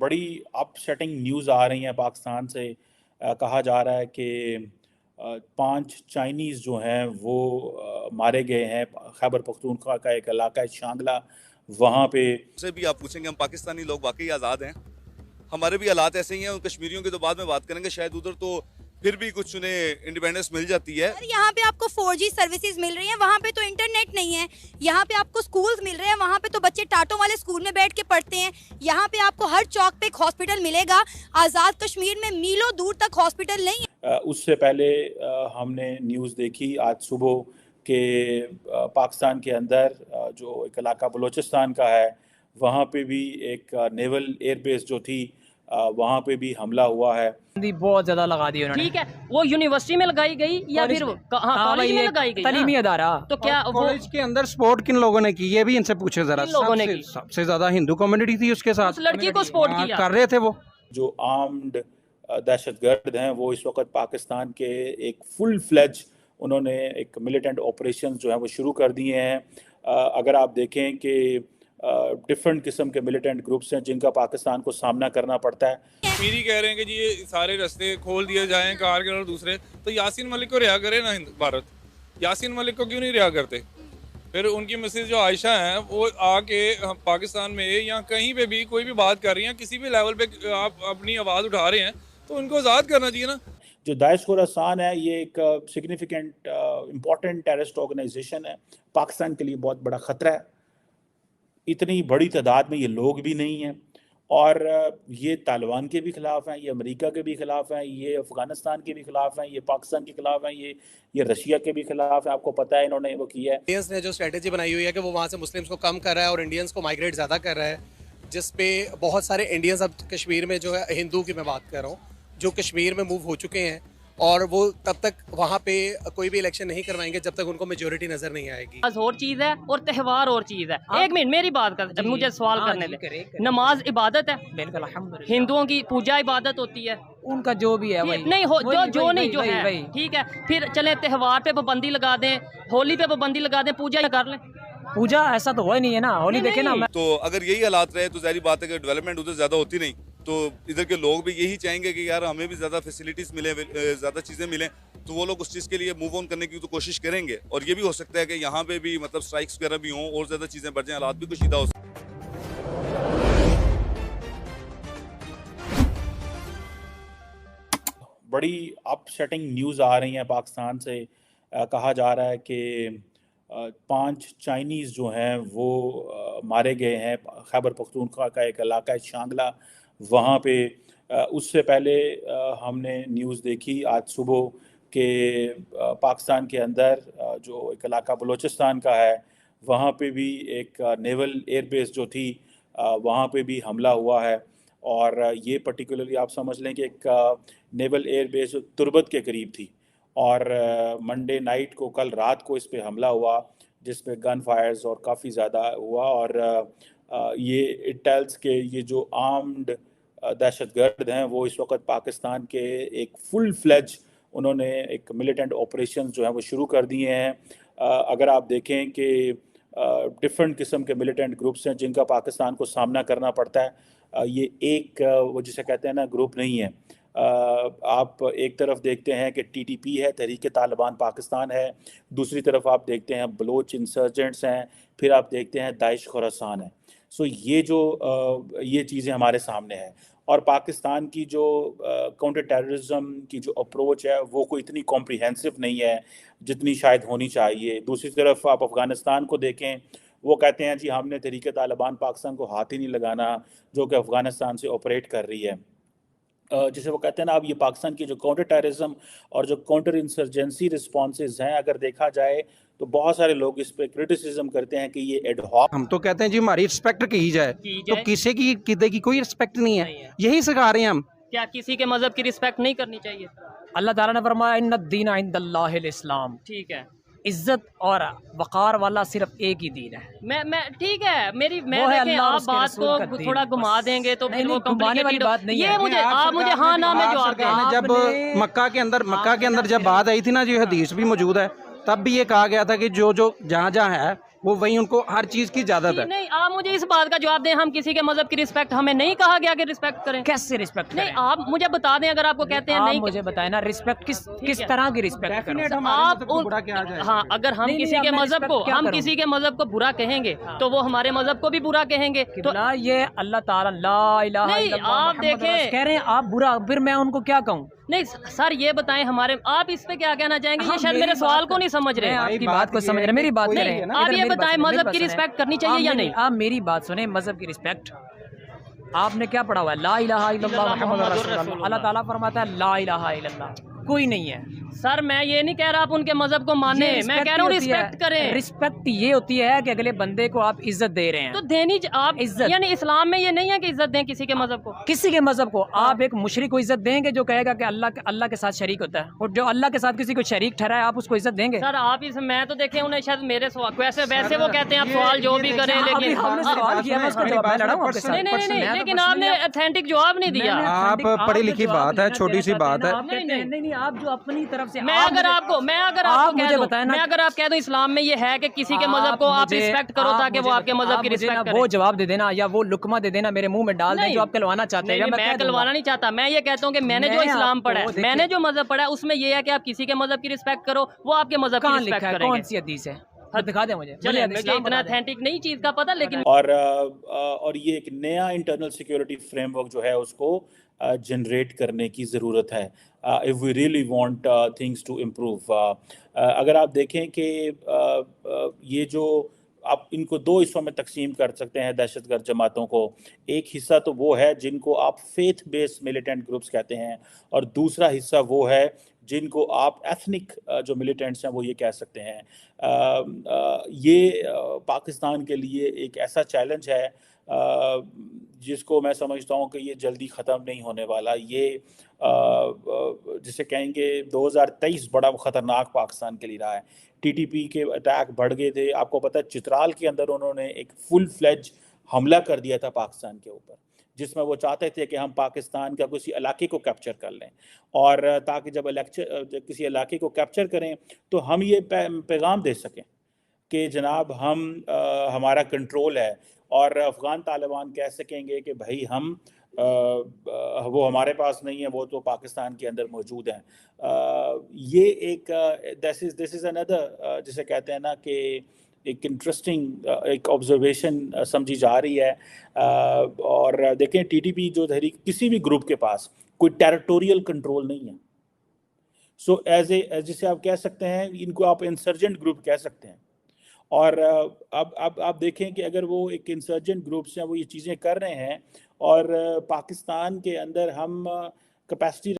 बड़ी upsetting news आ रही हैं पाकिस्तान से। कहा जा रहा है कि 5 चाइनीज़ जो हैं वो मारे गए हैं। खैबर पख्तूनख्वा का एक इलाका है शांगला, वहाँ पे से भी आप पूछेंगे, हम पाकिस्तानी लोग वाकई आज़ाद हैं। हमारे भी हालात ऐसे ही हैं। कश्मीरियों की तो बाद में बात करेंगे, शायद उधर तो फिर भी कुछ उन्हें इंडिपेंडेंस मिल जाती है। यहाँ पे आपको 4G सर्विसेज मिल रही हैं, वहाँ पे तो इंटरनेट नहीं है। यहाँ पे आपको स्कूल्स मिल रहे हैं, वहाँ पे तो बच्चे टाटों वाले स्कूल में बैठ के पढ़ते हैं। यहाँ पे आपको हर चौक पे एक हॉस्पिटल मिलेगा। आज़ाद कश्मीर में मीलों दूर तक हॉस्पिटल नहीं है। उससे पहले हमने न्यूज़ देखी आज सुबह कि पाकिस्तान के अंदर जो एक इलाका बलूचिस्तान का है, वहाँ पे भी एक नेवल एयरबेस जो थी, वहाँ पे भी हमला हुआ है। बहुत ज्यादा लगा दी उन्होंने। ठीक है, वो यूनिवर्सिटी में लगाई गई या फिर कॉलेज में लगाई गई? तालीमी अदारा। तो क्या कॉलेज के अंदर सपोर्ट किन लोगों ने की, ये भी इनसे पूछे जरा। लोगों ने की? सबसे ज्यादा हिंदू कम्युनिटी थी उसके साथ। उस लड़की को सपोर्ट किया कर रहे थे वो। जो आर्म्ड दहशतगर्द हैं वो इस वक्त पाकिस्तान के एक फुल फ्लेज उन्होंने एक मिलिटेंट ऑपरेशन जो है वो शुरू कर दिए हैं। अगर आप देखें कि डिफरेंट किस्म के मिलिटेंट ग्रुप्स हैं जिनका पाकिस्तान को सामना करना पड़ता है। कश्मीरी कह रहे हैं कि जी ये सारे रास्ते खोल दिए जाएं कारगिल और दूसरे, तो यासीन मलिक को रिहा करे ना भारत। यासीन मलिक को क्यों नहीं रिहा करते? फिर उनकी मिसेज जो आयशा हैं वो आके पाकिस्तान में या कहीं पे भी कोई भी बात कर रही हैं, किसी भी लेवल पे आप अपनी आवाज़ उठा रहे हैं, तो उनको आज़ाद करना चाहिए ना। जो दाइश खुरासान है ये एक सिग्निफिकेंट इम्पॉर्टेंट टेररिस्ट ऑर्गेनाइजेशन है, पाकिस्तान के लिए बहुत बड़ा ख़तरा है। इतनी बड़ी तादाद में ये लोग भी नहीं हैं और ये तालिबान के भी ख़िलाफ़ हैं, ये अमेरिका के भी ख़िलाफ़ हैं, ये अफ़गानिस्तान के भी ख़िलाफ़ हैं, ये पाकिस्तान के ख़िलाफ़ हैं, ये रशिया के भी ख़िलाफ़ हैं। आपको पता है इन्होंने वो किया है। इंडियंस ने जो स्ट्रेटेजी बनाई हुई है कि वो वहाँ से मुस्लिम्स को कम कर रहा है और इंडियंस को माइग्रेट ज़्यादा कर रहा है, जिस पे बहुत सारे इंडियंस अब कश्मीर में जो है, हिंदू की मैं बात कर रहा हूँ, जो कश्मीर में मूव हो चुके हैं और वो तब तक वहाँ पे कोई भी इलेक्शन नहीं करवाएंगे जब तक उनको मेजोरिटी नजर नहीं आएगी। नमाज और चीज है और त्यौहार और चीज है। एक मिनट मेरी बात कर, मुझे सवाल करने दे। नमाज इबादत है, बिल्कुल अल्हम्दुलिल्लाह। हिंदुओं की पूजा इबादत होती है, उनका जो भी है वही नहीं हो वही, जो वही, नहीं वही, जो है वही। ठीक है। फिर चले त्योहार पे पाबंदी लगा दें, होली पे पाबंदी लगा दें, पूजा कर लें। पूजा ऐसा तो हो ही नहीं है ना। होली देखे ना। तो अगर यही हालात रहे तो जाहिर बात है कि डेवलपमेंट उधर ज़्यादा होती नहीं। तो इधर के लोग भी यही चाहेंगे कि यार हमें भी ज़्यादा फैसिलिटीज़ मिले, ज़्यादा चीज़ें मिलें, तो वो लोग उस चीज़ के लिए मूव ऑन करने की तो कोशिश करेंगे। और ये भी हो सकता है कि यहाँ पे भी मतलब स्ट्राइक्स वगैरह भी हों और ज़्यादा चीज़ें बढ़ जाएं, हालात भी कुछ सीधा हो सकते हैं। बड़ी अपसेटिंग न्यूज़ आ रही हैं पाकिस्तान से। कहा जा रहा है कि 5 चाइनीज़ जो हैं वो मारे गए हैं। खैबर पख्तूनख्वा का एक इलाका है शांगला, वहाँ पे उससे पहले हमने न्यूज़ देखी आज सुबह कि पाकिस्तान के अंदर जो एक इलाका बलूचिस्तान का है, वहाँ पे भी एक नेवल एयरबेस जो थी, वहाँ पे भी हमला हुआ है। और ये पर्टिकुलरली आप समझ लें कि एक नेवल एयरबेस तुर्बत के करीब थी और मंडे नाइट को, कल रात को इस पे हमला हुआ जिसमें गन फायर्स और काफ़ी ज़्यादा हुआ। और ये इट टेल्स के ये जो आर्म्ड दहशतगर्द हैं वो इस वक्त पाकिस्तान के एक फुल फ्लेज उन्होंने एक मिलिटेंट ऑपरेशन जो है वो शुरू कर दिए हैं। अगर आप देखें कि डिफरेंट किस्म के मिलिटेंट ग्रुप्स हैं जिनका पाकिस्तान को सामना करना पड़ता है। ये एक वो जिसे कहते हैं ना ग्रुप नहीं है। आप एक तरफ देखते हैं कि टीटीपी है, तहरीक तालिबान पाकिस्तान है, दूसरी तरफ आप देखते हैं बलोच इंसर्जेंट्स हैं, फिर आप देखते हैं दाइश खुरासान है। सो ये जो ये चीज़ें हमारे सामने हैं और पाकिस्तान की जो काउंटर टेररिज्म की जो अप्रोच है वो कोई इतनी कॉम्प्रिहेंसिव नहीं है जितनी शायद होनी चाहिए। दूसरी तरफ आप अफ़गानिस्तान को देखें, वो कहते हैं जी हमने तहरीक तालिबान पाकिस्तान को हाथ ही नहीं लगाना जो कि अफ़गानिस्तान से ऑपरेट कर रही है। जिसे वो कहते हैं ना, अब ये पाकिस्तान की जो काउंटर टेररिज्म और जो काउंटर इंसर्जेंसी रिस्पॉन्सेज हैं, अगर देखा जाए तो बहुत सारे लोग इस पे क्रिटिसिज्म करते हैं कि ये एडहॉक। हम तो कहते हैं जी हमारी रिस्पेक्ट की जाए, तो किसी की किसी की कोई रिस्पेक्ट नहीं है, यही सिखा रहे हैं हम। क्या किसी के मजहब की रिस्पेक्ट नहीं करनी चाहिए? अल्लाह ताला ने फरमाया इन्ना दीन इंदल्लाहिल इस्लाम। ठीक है, इज्जत और वक़ार वाला सिर्फ एक ही दीन है। मैं ठीक है, मैं वो है देखें, अल्लाह और आप उसके बात रसूल का को दीन, थोड़ा घुमा बस। देंगे तो नहीं, फिर वो नहीं, घुमाने वाली complicated बात नहीं ये है। मुझे आप मुझे हाँ ना में जवाब दें। जब मक्का के अंदर जब बात आई थी ना, जो हदीस भी मौजूद है, तब भी ये कहा गया था कि जो जो जहाँ जहाँ है वो वहीं उनको हर चीज की इजाजत है। नहीं, आप मुझे इस बात का जवाब दें, हम किसी के मजहब की रिस्पेक्ट, हमें नहीं कहा गया कि रिस्पेक्ट करें। कैसे रिस्पेक्ट नहीं, आप मुझे बता दें, अगर आपको कहते हैं आप नहीं, मुझे बताएं ना, रिस्पेक्ट किस तरह की रिस्पेक्ट करें? आप हाँ, अगर हम नहीं, किसी नहीं, के अब मैं मजहब को respect क्या हम करूं? किसी के मजहब को बुरा कहेंगे तो वो हमारे मजहब को भी बुरा कहेंगे। तो किबला ये अल्लाह ताला ला इलाहा नहीं, इल्लल्लाह आप मुहम्मद देखें, रसूल कह रहे हैं आप बुरा, फिर मैं उनको क्या कहूँ? नहीं सर, ये बताएं हमारे, आप इस पे क्या कहना चाहेंगे? ये हाँ, शायद मेरी मेरे सवाल बात को नहीं समझ रहे। मैं आपकी बात बात को ये समझ है रहे, मेरी कि बात कोई- करें। नहीं, आप ये बताएं मजहब की रिस्पेक्ट करनी चाहिए या नहीं? आप मेरी बात सुने, मजहब की रिस्पेक्ट आपने क्या पढ़ा हुआ है? ला इलाहा इल्लल्लाह मुहम्मद रसूलुल्लाह। अल्लाह ताला फरमाता है ला इलाहा इल्लल्लाह, कोई नहीं है। सर मैं ये नहीं कह रहा आप उनके मजहब को माने, मैं कह रहा हूँ रिस्पेक्ट करें। रिस्पेक्ट ये होती है कि अगले बंदे को आप इज्जत दे रहे हैं। तो देनी आप इज्जत। यानी इस्लाम में ये नहीं है कि इज्जत दें किसी के मजहब को। किसी के मजहब को आप एक मुशरिक को इज्जत देंगे जो कहेगा कि अल्लाह के साथ शरीक होता है, और जो अल्लाह के साथ किसी को शरीक ठहराए आप उसको इज्जत देंगे? सर आप इस, मैं तो देखे उन्हें शायद मेरे सवाल वैसे वो कहते हैं आप सवाल जो भी करें, अभी लेकिन हमने सवाल किया, मैं उसका जवाब मैं लड़ा हूं आपके साथ। नहीं, लेकिन आपने ऑथेंटिक जवाब नहीं दिया। आप पढ़ी लिखी बात है, छोटी सी बात है। नहीं, आप जो अपनी तरफ से मैं अगर आपको मुझे बताएं ना, मैं अगर आप कह दूं इस्लाम में ये है कि किसी के मजहब को आप रिस्पेक्ट करो ताकि वो आपके मजहब की रिस्पेक्ट करे। वो जवाब दे देना या वो लुकमा दे देना, मेरे मुंह में डाल दें जो आप कहलवाना चाहते हैं। मैं कहलवाना नहीं चाहता, मैं ये कहता हूँ कि मैंने जो इस्लाम पढ़ा है, मैंने जो मजहब पढ़ा है, उसमें ये है कि आप किसी के मजहब की रिस्पेक्ट करो, वो आपके मजहब की रिस्पेक्ट करेंगे। कौन सी हदीस है? दिखा दे मुझे। चलिए, मुझे इतना ऑथेंटिक नहीं चीज का पता, लेकिन और ये एक नया इंटरनल सिक्योरिटी फ्रेमवर्क जो है उसको जनरेट करने की ज़रूरत है if we really want things to improve. अगर आप देखें कि ये जो आप इनको दो हिस्सों में तकसीम कर सकते हैं दहशतगर्द जमातों को। एक हिस्सा तो वो है जिनको आप फेथ बेस्ड मिलिटेंट ग्रुप्स कहते हैं, और दूसरा हिस्सा वो है जिनको आप एथनिक जो मिलिटेंट्स हैं वो ये कह सकते हैं। ये पाकिस्तान के लिए एक ऐसा चैलेंज है जिसको मैं समझता हूँ कि ये जल्दी ख़त्म नहीं होने वाला। ये जिसे कहेंगे 2023 बड़ा ख़तरनाक पाकिस्तान के लिए रहा है। टीटीपी के अटैक बढ़ गए थे, आपको पता है चित्राल के अंदर उन्होंने एक फुल फ्लेज हमला कर दिया था पाकिस्तान के ऊपर, जिसमें वो चाहते थे कि हम पाकिस्तान का किसी इलाके को कैप्चर कर लें, और ताकि जब किसी इलाके को कैप्चर करें तो हम ये पैगाम दे सकें कि जनाब हम हमारा कंट्रोल है, और अफ़गान तालिबान कह सकेंगे कि भाई हम वो हमारे पास नहीं है, वो तो पाकिस्तान के अंदर मौजूद हैं। ये एक दिस इज़ अनदर जिसे कहते हैं ना कि एक इंटरेस्टिंग एक ऑब्जर्वेशन समझी जा रही है। और देखें टीटीपी जो तहरीक, किसी भी ग्रुप के पास कोई टेरिटोरियल कंट्रोल नहीं है। सो एज जिसे आप कह सकते हैं, इनको आप इंसर्जेंट ग्रुप कह सकते हैं। और अब आप देखें कि अगर वो एक इंसर्जेंट ग्रुप से वो ये चीज़ें कर रहे हैं, और पाकिस्तान के अंदर हम कैपेसिटी